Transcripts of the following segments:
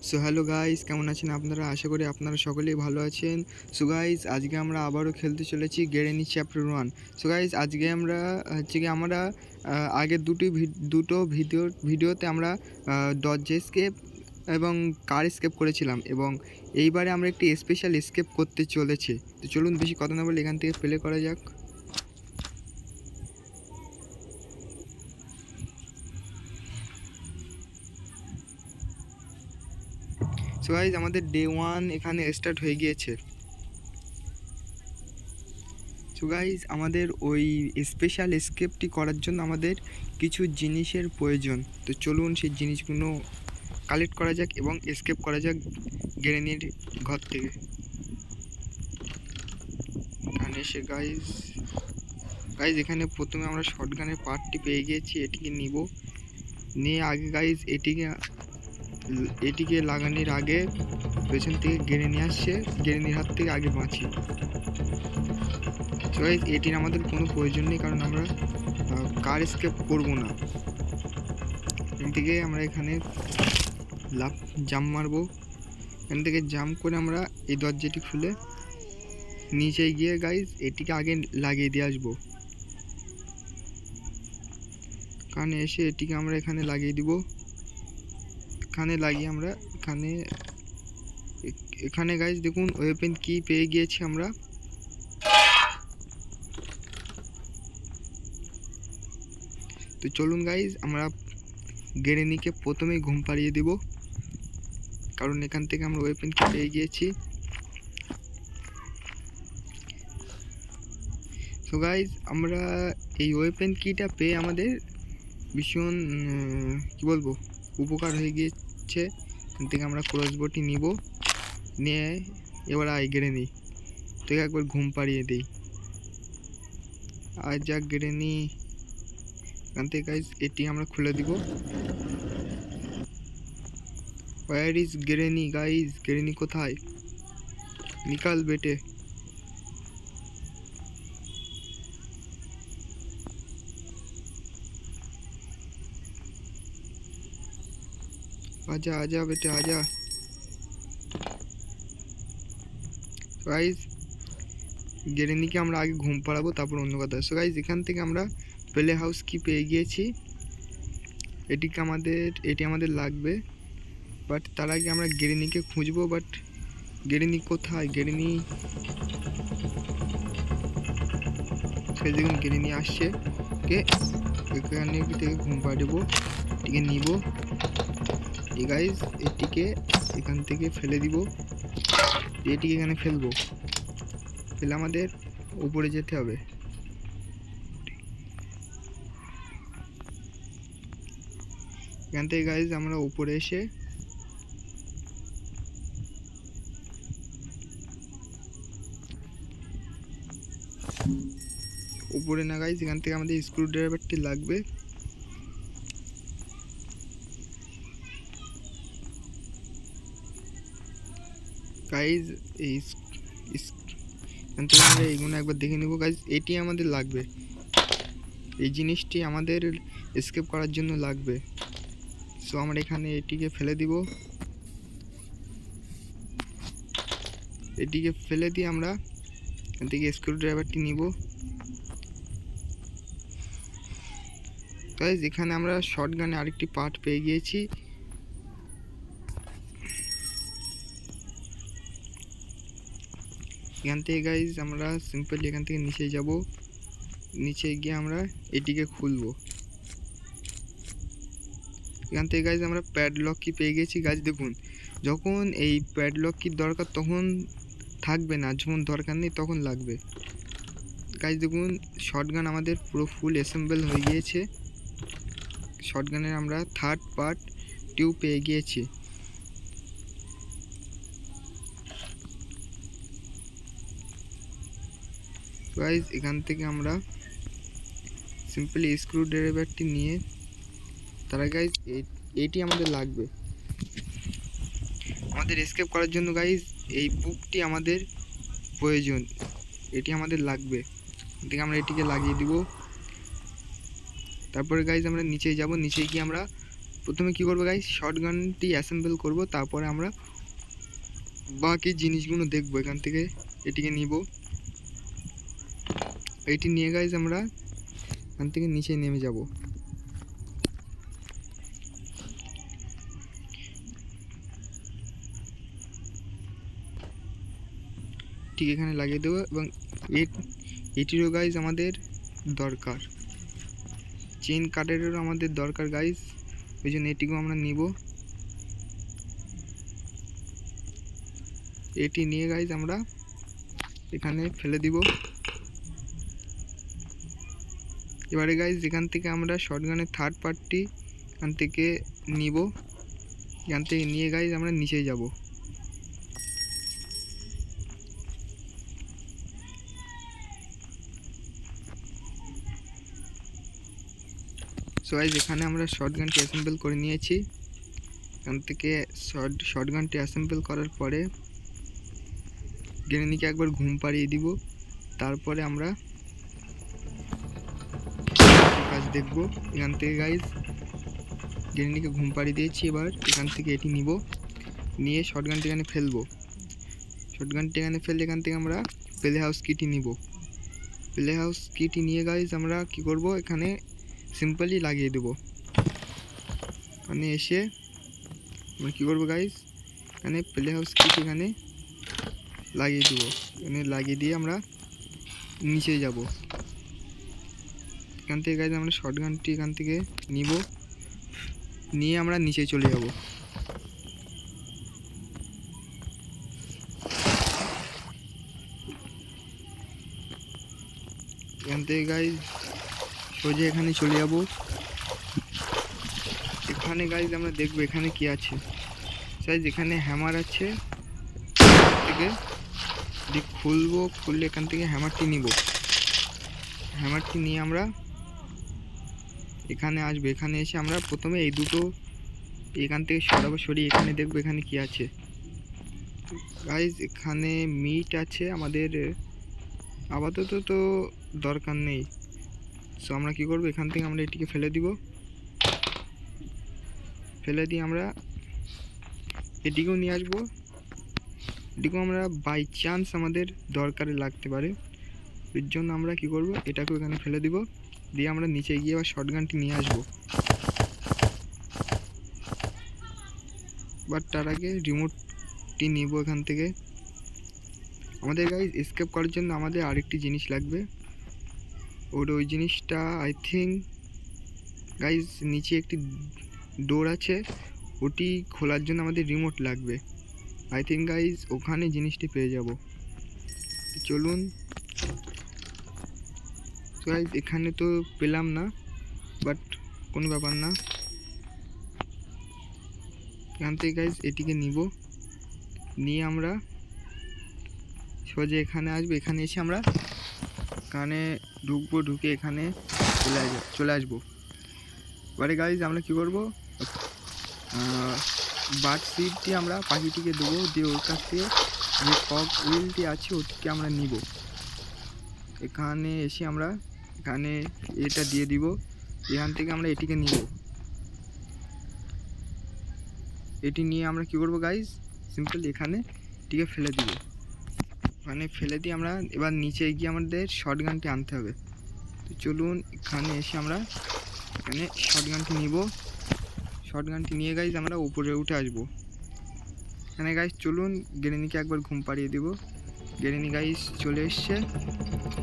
So hello guys, কেমন আছেন আপনারা? আশা করি আপনারা সকলেই ভালো আছেন। সো গাইস, আজকে আমরা আবারও খেলতে চলেছি গেরেনি চ্যাপ্টার 1। সো গাইস, আজকে আমরা আমরা আগের দুটো ভিডিওতে আমরা ডজ এসকেপ এবং কার এসকেপ করেছিলাম, এবং এইবারে আমরা একটি স্পেশাল এসকেপ করতে চলেছি। তো চলুন বেশি কথা না বলে এখান থেকে প্লে করা যাক। সো গাইস, আমাদের ডে 1 এখানে স্টার্ট হয়ে গিয়েছে। সো গাইজ, আমাদের ওই স্পেশাল এসকেপটি করার জন্য আমাদের কিছু জিনিসের প্রয়োজন। তো চলুন সেই জিনিসগুলো কালেক্ট করা যাক এবং এসকেপ করা যাক গেরেনির ঘর থেকে। এখানে এসে গাইজ এখানে প্রথমে আমরা শটগানের পার্টটি পেয়ে গিয়েছি। এটিকে নিয়ে আগে গাইজ এটিকে লাগানোর আগে পেছন থেকে গেরেনি আসছে, গেরেনির হাত থেকে আগে বাঁচি। সো গাইজ, এটির আমাদের কোনো প্রয়োজন নেই, কারণ আমরা কার এসকেপ করবো না। এখান থেকে আমরা এখানে জাম্প মারবো। এখান থেকে জাম্প করে আমরা এই দরজাটি খুলে নিচে গিয়ে গাইজ এটিকে আগে লাগিয়ে দিয়ে আসবো। এখানে এসে এটিকে আমরা এখানে লাগিয়ে দিব। এখানে লাগিয়ে আমরা এখানে গাইজ দেখুন ওয়েপেন কি পেয়ে গিয়েছি আমরা। তো চলুন গাইজ, আমরা গেরেনিকে প্রথমেই ঘুম পাড়িয়ে দিব, কারণ এখান থেকে আমরা ওয়েপেন কি পেয়ে গিয়েছি। সো গাইজ, আমরা এই ওয়েপেন কিটা পেয়ে আমাদের ভীষণ কী বলবো উপকার হয়ে গিয়েছে। এখান থেকে আমরা ক্রসবোটি নিয়ে এবার গেরেনি থেকে একবার ঘুম পাড়িয়ে দিই। আর যাক গেরেনি, এখান থেকে গাইজ এটি আমরা খুলে দিব। ওয়ার ইজ গেরেনি গাইজ? গেরেনি কোথায়? নিকাল বেটে। आजा आजा बेटे आजा। गाइज, গেরেনিকে আমরা আগে ঘুম পাড়াবো, তারপর অন্য কথা। সো গাইজ, এখান থেকে আমরা প্লে হাউস কি পেয়ে গিয়েছি। এটি আমাদের লাগবে, বাট তার আগে আমরা গেরেনিকে খুঁজবো। বাট গেরেনি কোথায়? গেরেনি সেই দেখুন গেরেনি আসছে। এখানে থেকে ঘুম পাড়াবো, এটিকে নিব। গাইজ, এটিকে এখান থেকে ফেলে দিব। এটিকে এখানে ফেলে আমাদের উপরে যেতে হবে। এখান থেকে গাইজ আমরা উপরে এসে উপরে না গাইজ, এখান থেকে আমাদের স্ক্রু ড্রাইভারটি লাগবে। গাইজ, এখান থেকে আমরা এইগুলো একবার দেখে নেব। গাইজ, এটি আমাদের লাগবে, এই জিনিসটি আমাদের এসকেপ করার জন্য লাগবে। সো আমরা এখানে এটিকে ফেলে দিব। এটিকে ফেলে দিয়ে আমরা এখান থেকে স্ক্রু ড্রাইভারটি নিব। গাইজ, এখানে আমরা শটগানে আরেকটি পার্ট পেয়ে গিয়েছি। এখান থেকে গাইজ আমরা সিম্পলি এখান থেকে নিচে যাব। নিচে গিয়ে আমরা এটিকে খুলব। এখান থেকে গাইজ আমরা প্যাডলক কি পেয়ে গেছি। গাইজ দেখুন, যখন এই প্যাডলক কির দরকার তখন থাকবে না, যখন দরকার নেই তখন লাগবে। গাইজ দেখুন, শটগান আমাদের পুরো ফুল অ্যাসেম্বল হয়ে গিয়েছে। শটগানের আমরা থার্ড পার্ট টিউব পেয়ে গিয়েছি। গাইজ, এখান থেকে আমরা সিম্পলি স্ক্রু ড্রাইভারটি নিয়ে তারা গাইজ এটি আমাদের লাগবে আমাদের এসকেপ করার জন্য। গাইজ, এই বুকটি আমাদের প্রয়োজন, এটি আমাদের লাগবে। এদিকে আমরা এটিকে লাগিয়ে দিব। তারপরে গাইজ আমরা নিচে যাব। নিচে গিয়ে আমরা প্রথমে কি করবো গাইস, শটগানটি অ্যাসেম্বল করব, তারপরে আমরা বাকি জিনিসগুলো দেখবো। এখান থেকে এটিকে নিব, এটি নিয়ে গাইস আমরা এখান থেকে নিচে নেমে যাব। ঠিক এখানে লাগিয়ে দেবো এবং এটিরও গাইস আমাদের দরকার, চেন কাটারেরও আমাদের দরকার গাইস, ওই জন্য এটিকেও আমরা নিব। এটি নিয়ে গাইস আমরা এখানে ফেলে দিব। এবারে গাইস এখান থেকে আমরা শটগানের থার্ড পার্টটি এখান থেকে নিব, এখান থেকে নিয়ে গাইস আমরা নিচে যাব। সো গাইস এখানে আমরা শটগানটি অ্যাসেম্বল করে নিয়েছি। এখান থেকে শটগানটি অ্যাসেম্বল করার পরে গ্রেনেডকে একবার ঘুম পাড়িয়ে দিব, তারপরে আমরা কাজ দেখব। এখান থেকে গাইস গ্রেনেডকে ঘুম পাড়িয়ে দিয়েছি, এবার এখান থেকে এটি নিব, নিয়ে শটগানটি এখানে ফেলবো। শটগানটি এখানে ফেললে এখান থেকে আমরা প্লে হাউস কিটি নিব। প্লে হাউস কিটি নিয়ে গাইস আমরা কি করব, এখানে সিম্পলি লাগিয়ে দেব। এখানে এসে আমরা কী করবো গাইস, এখানে প্লে হাউস কিট এখানে লাগিয়ে দেবো। এখানে লাগিয়ে দিয়ে আমরা নিচে যাব। এখান থেকে গাইস আমরা শটগানটি এখান থেকে নিব, নিয়ে আমরা নিচে চলে যাব। এখান থেকে গাইস সোজা এখানে চলে যাব। এখানে গাইস আমরা দেখবো এখানে কি আছে। গাইস এখানে হ্যামার আছে, থেকে খুলবো, খুললে এখান থেকে হ্যামারটি নিব। হ্যামারটি নিয়ে আমরা এখানে আসবো। এখানে এসে আমরা প্রথমে এই দুটো এখান থেকে সরাবো, সরিয়ে এখানে দেখবো এখানে কি আছে। গাইস এখানে মিট আছে, আমাদের আপাতত তো দরকার নেই। সো আমরা কি করব, এখান থেকে আমরা এটিকে ফেলে দিব। ফেলে দিয়ে আমরা এটিকেও নিয়ে আসবো। এটিকেও আমরা বাই চান্স আমাদের দরকারে লাগতে পারে, এর জন্য আমরা কি করব, এটাকেও এখানে ফেলে দিব, দিয়ে আমরা নিচে গিয়ে আবার শটগানটি নিয়ে আসবো। বাট তার আগে রিমোটটি নিব এখান থেকে। আমাদের গাইজ এসকেপ করার জন্য আমাদের আরেকটি জিনিস লাগবে, ওই জিনিসটা আই থিঙ্ক গাইজ নিচে একটি ডোর আছে, ওটি খোলার জন্য আমাদের রিমোট লাগবে। আই থিঙ্ক গাইজ ওখানে জিনিসটি পেয়ে যাব। চলুন গাইজ, এখানে তো পেলাম না, বাট কোনো ব্যাপার না। এখান থেকে গাইজ এটিকে নিব, নিয়ে আমরা সোজা এখানে আসবো। এখানে এসে আমরা এখানে ঢুকবো, ঢুকে এখানে চলে আসবো। এবারে গাইজ আমরা কি করব, বার্ড সিডটি আমরা পাখিটিকে দেবো, দিয়ে ওর কাছ থেকে যে কক উইলটি আছে ওটিকে আমরা নিব। এখানে এসে আমরা এখানে এটা দিয়ে দিব, এখান থেকে আমরা এটিকে নিব। এটি নিয়ে আমরা কি করব গাইজ, সিম্পল এখানে এটিকে ফেলে দিব। এখানে ফেলে দিয়ে আমরা এবার নিচে গিয়ে আমাদের শটগানটি আনতে হবে। তো চলুন এখানে এসে আমরা এখানে শটগানটি নিব। শটগানটি নিয়ে গাইজ আমরা উপরে উঠে আসবো। এখানে গাইজ চলুন গ্রেনিকে একবার ঘুম পাড়িয়ে দেব। গ্রেনি গাইজ চলে এসছে।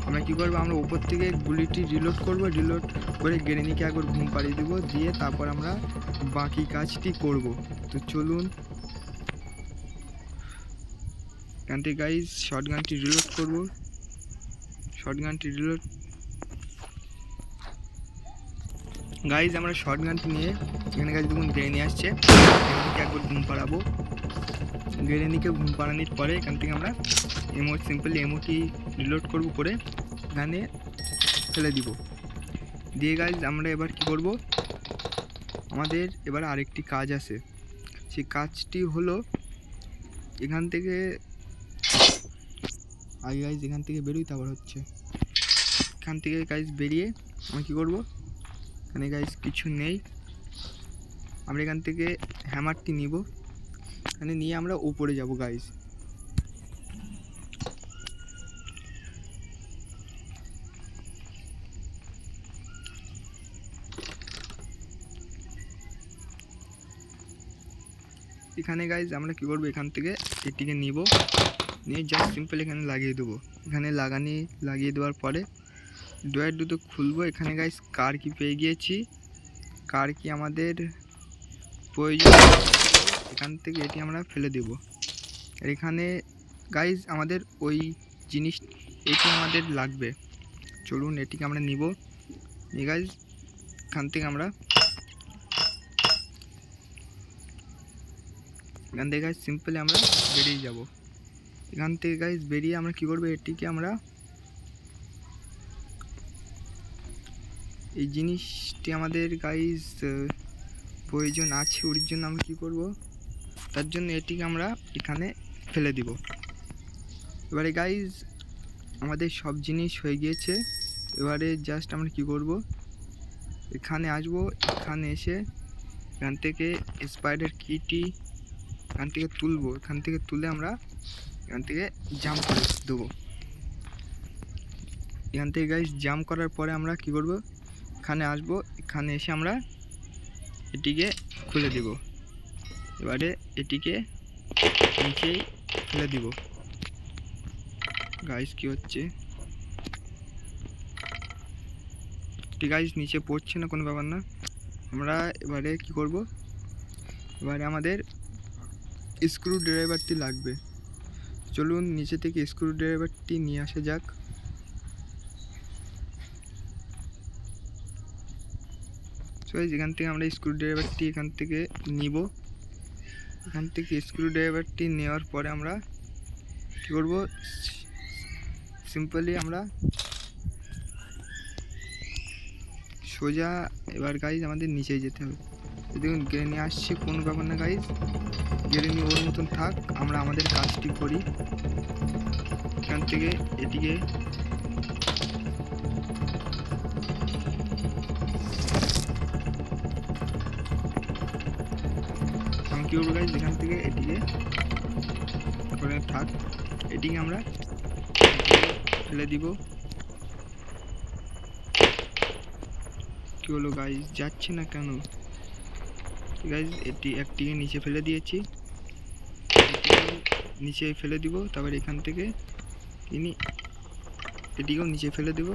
আমরা কী করবো, আমরা উপর থেকে গুলিটি রিলোড করব, রিলোড করে গ্রেনিকে একবার ঘুম পাড়িয়ে দেবো, দিয়ে তারপর আমরা বাকি কাজটি করব। তো চলুন এখান থেকে গাইজ শটগানটি রিলোড করব। শটগানটি রিলোড গাইজ আমরা শটগানটি নিয়ে এখানে গাইজ দেখুন গ্রেনি আসছে, গ্রেনিকে একবার ঘুম পাড়াবো। গ্রেনিকে ঘুম পাড়ানোর পরে এখান থেকে আমরা সিম্পলি এমোটি রিলোড করব, করে এখানে ফেলে দিব। দিয়ে গাইজ আমরা এবার কি করব, আমাদের এবার আরেকটি কাজ আছে। সেই কাজটি হলো এখান থেকে আগে গাইজ এখান থেকে বেরোই, তারপর হচ্ছে এখান থেকে গাইজ বেরিয়ে আমরা কী করব, এখানে গাইজ কিছু নেই, আমরা এখান থেকে হ্যামারটি নিব, এখানে নিয়ে আমরা উপরে যাব গাইস। এখানে গাইজ আমরা কী করবো, এখান থেকে এটিকে নিব, নিয়ে জাস্ট সিম্পল এখানে লাগিয়ে দেবো। এখানে লাগিয়ে দেওয়ার পরে ডয়ার দুটো খুলবো। এখানে গাইজ কার কি পেয়ে গিয়েছি, কার কি আমাদের প্রয়োজন, এখান থেকে এটি আমরা ফেলে দেব। আর এখানে গাইজ আমাদের ওই জিনিস এটি আমাদের লাগবে, চলুন এটিকে আমরা নিব। নিয়ে গাইজ এখান থেকে আমরা এখান থেকে গাইজ সিম্পলি আমরা বেরিয়ে যাব। এখান থেকে গাইজ বেরিয়ে আমরা কী করবো, এটিকে আমরা এই জিনিসটি আমাদের গাইজ প্রয়োজন আছে, ওর জন্য আমরা কী করব, তার জন্য এটিকে আমরা এখানে ফেলে দিব। এবারে গাইজ আমাদের সব জিনিস হয়ে গিয়েছে। এবারে জাস্ট আমরা কী করব, এখানে আসবো, এখানে এসে এখান থেকে স্পাইডার কিটি এখান থেকে তুলবো, এখান থেকে তুলে আমরা এখান থেকে জাম্প করে দেবো। এখান থেকে গাইজ জাম্প করার পরে আমরা কী করব, এখানে আসবো, এখানে এসে আমরা এটিকে খুলে দিব। এবারে এটিকে নিচেই ফেলে দিব। গাইজ কি হচ্ছে, ঠিক গাইজ নিচে পড়ছে না, কোনো ব্যাপার না। আমরা এবারে কি করব, এবারে আমাদের স্ক্রু ড্রাইভারটি লাগবে, চলুন নিচে থেকে স্ক্রু ড্রাইভারটি নিয়ে আসা যাক। সো এখান থেকে আমরা স্ক্রু ড্রাইভারটি এখান থেকে নিব। এখান থেকে স্ক্রু ড্রাইভারটি নেওয়ার পরে আমরা কী করব, সিম্পলি আমরা সোজা এবার গাইজ আমাদের নিচেই যেতে হবে। দেখুন গেড়ে নিয়ে আসছি, কোনো ব্যাপার না গাইজ, গেড়ে নিয়ে ওর মতন থাক, আমরা আমাদের কাজটি করি। এখান থেকে এটিকে আমি কী করবো গাইজ, এখান থেকে এটিকে করে থাক, এটিকে আমরা ফেলে দিব। কী হলো গাইজ, যাচ্ছে না কেন গাইজ, একটিকে নিচে ফেলে দিয়েছি, নিচে ফেলে দিব। তারপর এখান থেকে এটিকেও নিচে ফেলে দেবো।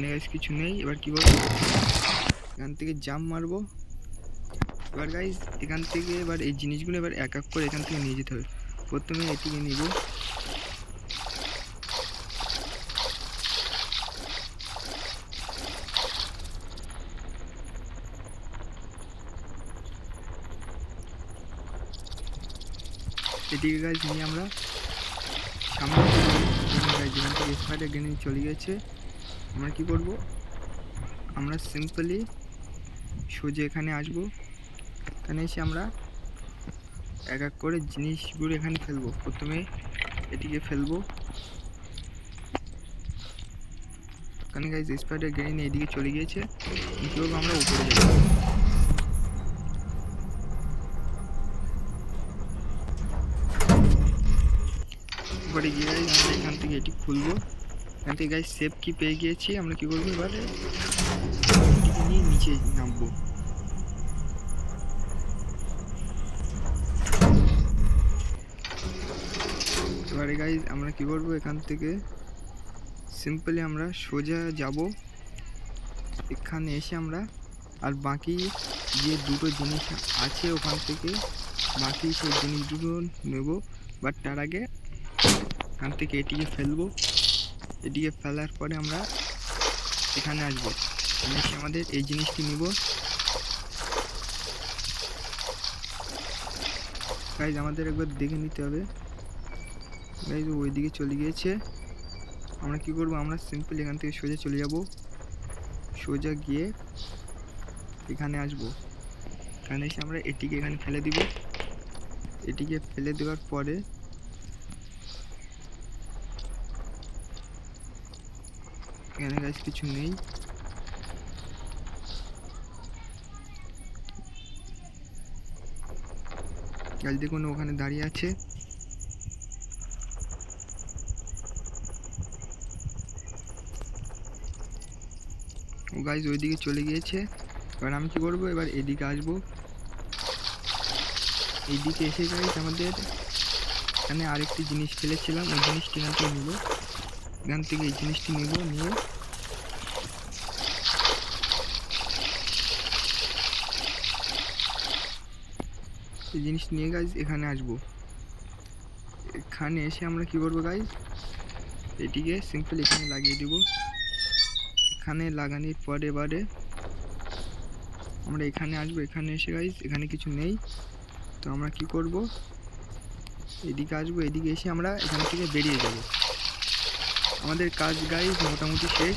গাইজ কিছু নেই। এবার কী করবো, এখান থেকে জাম্প মারবো। এবার গাইজ এখান থেকে এবার এই জিনিসগুলো এবার এক এক করে এখান থেকে নিয়ে যেতে হবে। প্রথমে এটিকে নিব, এটিকে গাইজ নিয়ে আমরা সামনে যেখান থেকে স্পাইডার গ্রেনেড চলে গেছে, আমরা কি করব, আমরা সিম্পলি সোজা এখানে আসব। এখানে এসে আমরা এক এক করে জিনিসগুলো এখানে ফেলবো। প্রথমে এটিকে ফেলবো, এখানে গাইজ স্পাইডার গ্রেনেড এদিকে চলে গিয়েছে, কী করবো, আমরা উপরে যাব। এবারে গিয়ে গাইজ আমরা এখান থেকে এটি খুলবো। এখান থেকে গাইজ সেফ কি পেয়ে গিয়েছি, আমরা কী করবো, এবারে এটিকে নিয়ে নিচে নামবো। এবারে গাইজ আমরা কী করবো, এখান থেকে সিম্পলি আমরা সোজা যাব। এখানে এসে আমরা আর বাকি যে দুটো জিনিস আছে ওখান থেকে বাকি সেই জিনিস দুটো নেব। বাট তার আগে এখান থেকে এটিকে ফেলবো। এটিকে ফেলার পরে আমরা এখানে আসবো, এসে আমাদের এই জিনিসটি নিব। গাইজ আমাদের একবার দেখে নিতে হবে, গাইজ ওই দিকে চলে গিয়েছে। আমরা কি করব, আমরা সিম্পল এখান থেকে সোজা চলে যাব। সোজা গিয়ে এখানে আসব, এখানে এসে আমরা এটিকে এখানে ফেলে দিব। এটিকে ফেলে দেওয়ার পরে এখানে গাইজ কিছু নেই। গাইজ দেখুন ওখানে দাঁড়িয়ে আছে। ও গাইজ ওইদিকে চলে গিয়েছে। এবার আমি কি করবো, এবার এদিকে আসবো। এইদিকে এসে গাইজ আমাদের এখানে আরেকটি জিনিস ফেলেছিলাম, ওই জিনিসটি এখান থেকে নিব। এখান থেকে এই জিনিসটি নিব, নিয়ে এই জিনিসটি নিয়ে গাইজ এখানে আসবো। এখানে এসে আমরা কি করবো গাইজ, এটিকে সিম্পল এখানে লাগিয়ে দিব। এখানে লাগানোর পরে এবারে আমরা এখানে আসবো। এখানে এসে গাইজ এখানে কিছু নেই, তো আমরা কি করব, এদিকে আসবো। এদিকে এসে আমরা এখান থেকে বেরিয়ে যাব। আমাদের কাজ গাইজ মোটামুটি শেষ।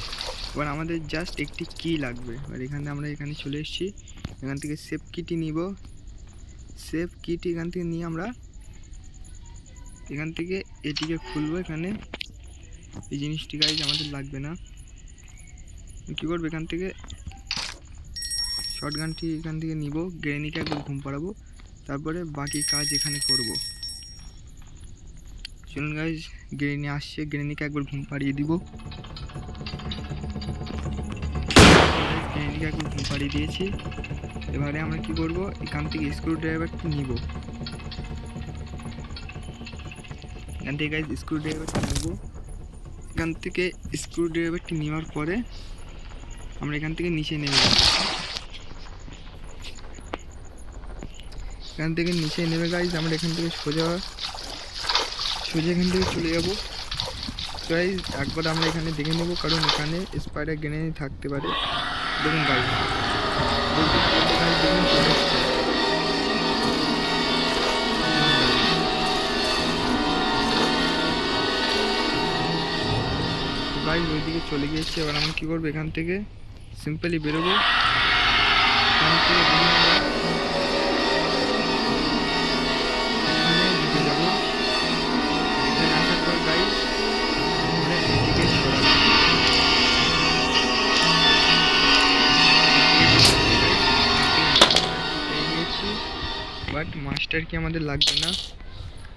এবার আমাদের জাস্ট একটি কি লাগবে। আর এখানে আমরা এখানে চলে এসেছি। এখান থেকে সেভ কিটি নিব। সেভ কিটি এখান থেকে নিয়ে আমরা এখান থেকে এটিকে খুলবো। এখানে এই জিনিসটি গাইজ আমাদের লাগবে না। কী করবো, এখান থেকে শটগানটি এখান থেকে নিব, গ্রেনিকে একবার ঘুম পাড়াবো, তারপরে বাকি কাজ এখানে করব। চলুন গাইজ, গ্রেনি আসছে, গ্রেনিকে একবার ঘুম পাড়িয়ে দিব। গ্রেনিকে একবার ঘুম পাড়িয়ে দিয়েছি। এবারে আমরা কি করব, এখান থেকে স্ক্রু ড্রাইভারটি নিব। এখান থেকে গাইজ স্ক্রু ড্রাইভারটি নেব। এখান থেকে স্ক্রু ড্রাইভারটি নেওয়ার পরে আমরা এখান থেকে নিচে নেমে যাব। এখান থেকে নিচে নেমে গাইজ আমরা এখান থেকে সোজা এখান থেকে চলে যাব। গাইজ একবার আমরা এখানে দেখে নেব, কারণ এখানে স্পাইডার গ্রেনেড থাকতে পারে। দেখুন গাইজ, দেখুন চলে এসছে। গাইজ ওইদিকে চলে গিয়েছে। এবার আমরা কী করবো, এখান থেকে সিম্পলি বেরোবো। এখান থেকে বাট মাস্টার কি আমাদের লাগবে না।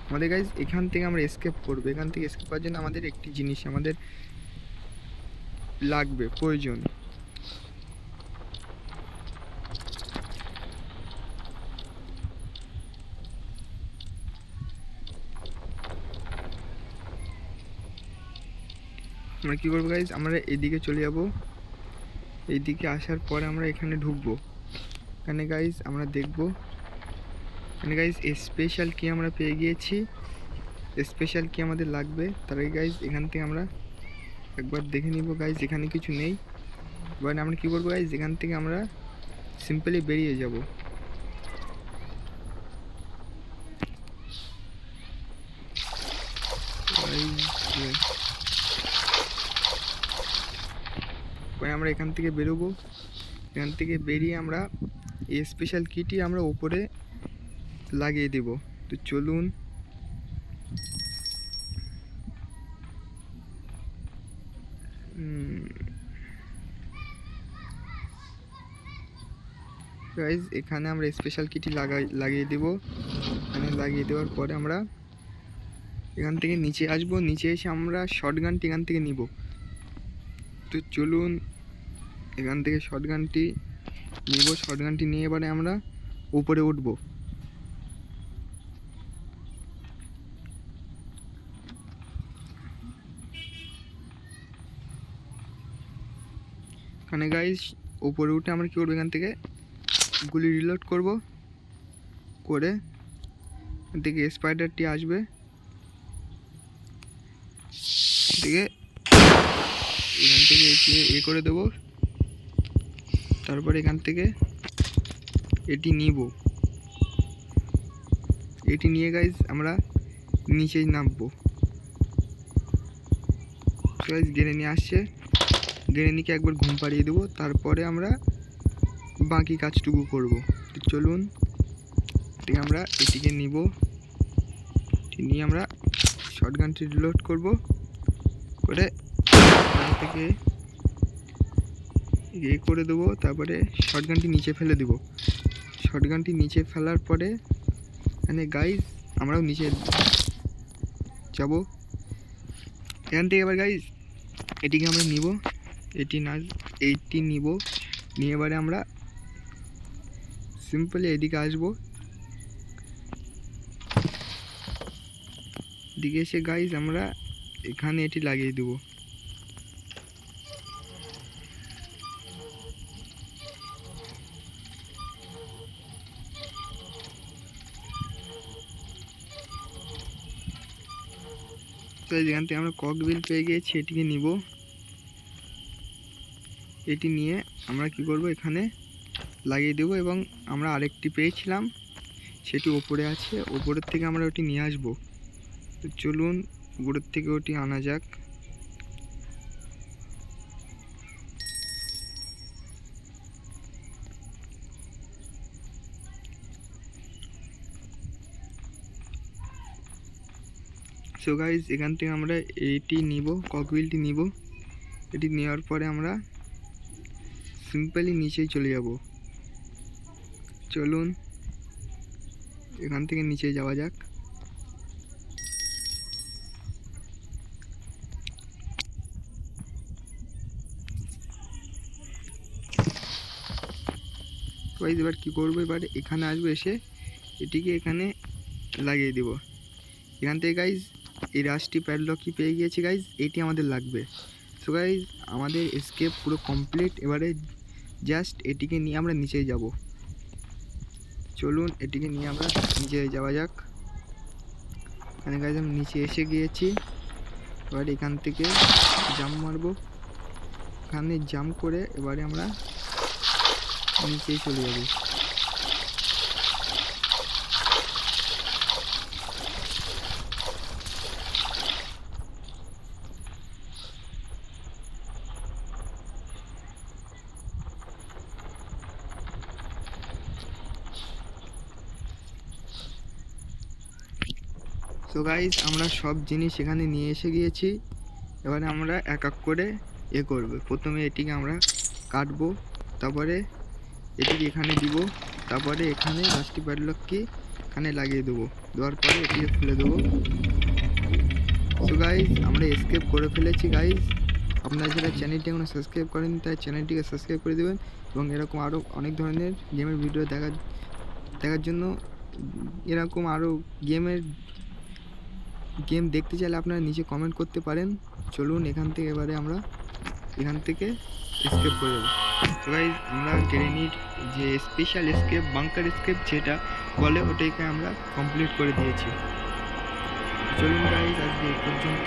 আমাদের গাইজ এখান থেকে আমরা এসকেপ করবো। এখান থেকে এসকেপ করার জন্য আমাদের একটি জিনিস আমাদের লাগবে, প্রয়োজন। আমরা কী করবো গাইজ, আমরা এদিকে চলে যাব। এইদিকে আসার পরে আমরা এখানে ঢুকবো। এখানে গাইজ আমরা দেখবো, এখানে গাইজ স্পেশাল কি আমরা পেয়ে গিয়েছি। স্পেশাল কি আমাদের লাগবে, তার আগে গাইজ এখান থেকে আমরা একবার দেখে নিব। গাইজ এখানে কিছু নেই। এবার আমরা কী করবো গাইজ, এখান থেকে আমরা সিম্পলি বেরিয়ে যাব। আমরা এখান থেকে বেরোবো। এখান থেকে বেরিয়ে আমরা এই স্পেশাল কিটি আমরা উপরে লাগিয়ে দেব। তো চলুন, গাইজ এখানে আমরা স্পেশাল কিটি লাগিয়ে দেব। এখানে লাগিয়ে দেওয়ার পরে আমরা এখান থেকে নিচে আসব। নিচে এসে আমরা শটগানটি এখান থেকে নিব। তো চলুন, এখান থেকে শটগানটি নিব। শটগানটি নিয়ে এবারে আমরা উপরে উঠব। এখানে গাইজ উপরে উঠে আমরা কী করবো, এখান থেকে গুলি রিলোড করব। করে এখান থেকে স্পাইডারটি আসবে, এখান থেকে করে দেবো। তারপরে এখান থেকে এটি নিব। এটি নিয়ে গাইজ আমরা নিচেই নামবো। গাইজ গ্রেনি আসছে, গ্রেনিকে একবার ঘুম পাড়িয়ে দেবো, তারপরে আমরা বাকি কাজটুকু করব। তো চলুন, আমরা এটিকে নিব। নিয়ে আমরা শটগানটি রিলোড করব। করে এখান থেকে করে দেবো। তারপরে শটগানটি নিচে ফেলে দেব। শটগানটি নিচে ফেলার পরে এখানে গাইজ আমরাও নিচে যাব। এখান থেকে এবার গাইজ এটিকে আমরা নিব, এইটি নিব, নিয়ে এবারে আমরা সিম্পলি এদিকে আসবো। এদিকে এসে গাইজ আমরা এখানে এটি লাগিয়ে দেবো। তো যেখান থেকে আমরা ককবিল পেয়ে গিয়েছি এটিকে নিব। এটি নিয়ে আমরা কি করব, এখানে লাগিয়ে দেব। এবং আমরা আরেকটি পেয়েছিলাম, সেটি ওপরে আছে, ওপরের থেকে আমরা ওটি নিয়ে আসবো। তো চলুন উপরের থেকে ওটি আনা যাক। সো গাইজ এখান থেকে আমরা এইটি নিব, ককবিলটি নিব। এটি নেওয়ার পরে আমরা সিম্পলি নিচেই চলে যাব। চলুন এখান থেকে নিচে যাওয়া যাক। গাইজ এবার কী করবো, এবার এখানে আসবো, এসে এটিকে এখানে লাগিয়ে দেব। এখান থেকে গাইজ এই রাশটি প্যাডলক কি পেয়ে গিয়েছি গাইজ, এটি আমাদের লাগবে। সো গাইজ আমাদের এসকেপ পুরো কমপ্লিট। এবারে জাস্ট এটিকে নিয়ে আমরা নিচে যাব। চলুন এটিকে নিয়ে আমরা নিচে যাওয়া যাক। এখানে গাইজ আমি নিচে এসে গিয়েছি। এবার এখান থেকে জাম্প মারবো, এখানে জাম্প করে এবারে আমরা নিচেই চলে যাব। তো গাইজ আমরা সব জিনিস এখানে নিয়ে এসে গিয়েছি। এবারে আমরা এক এক করে করব। প্রথমে এটিকে আমরা কাটবো, তারপরে এটিকে এখানে দিব, তারপরে এখানে রাশটি প্যাডলককে এখানে লাগিয়ে দেবো। দেওয়ার পরে এটিকে খুলে দেবো। তো গাইজ আমরা এসকেপ করে ফেলেছি। গাইজ আপনারা যারা চ্যানেলটি এখনো সাবস্ক্রাইব করেন তাই চ্যানেলটিকে সাবস্ক্রাইব করে দেবেন। এবং এরকম আরও অনেক ধরনের গেমের ভিডিও দেখার জন্য, এরকম আরও গেম দেখতে চাইলে আপনারা নিচে কমেন্ট করতে পারেন। চলুন এখান থেকে এবারে আমরা এখান থেকে এসকেপ করে দেবো। তো গাইজ আমরা গ্রেনিড যে স্পেশাল এসকেপ, বাংকার এসকেপ যেটা বলে, ওটাকে আমরা কমপ্লিট করে দিয়েছি। চলুন গাইজ আজকে এই পর্যন্ত।